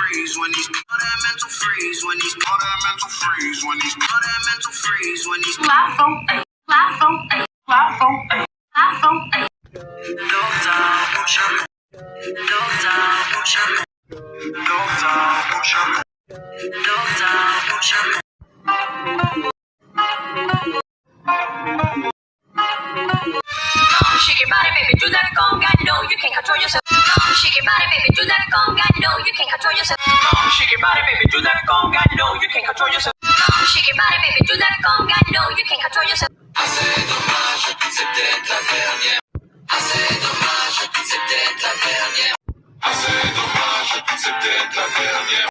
freeze when these all that mental freeze when these all that mental freeze when these all that mental freeze when these Shake your body, baby, do that conga. No, you can't control yourself. Shake your body, baby, do that conga. No, you can't control yourself. Shake your body, baby, do that conga. No, you can't control yourself. Shake your body, baby, do that conga. No, you can't control yourself. Assez dommage, c'est peut-être la dernière. Assez dommage, c'est peut-être la dernière. Assez dommage, c'est peut-être la dernière.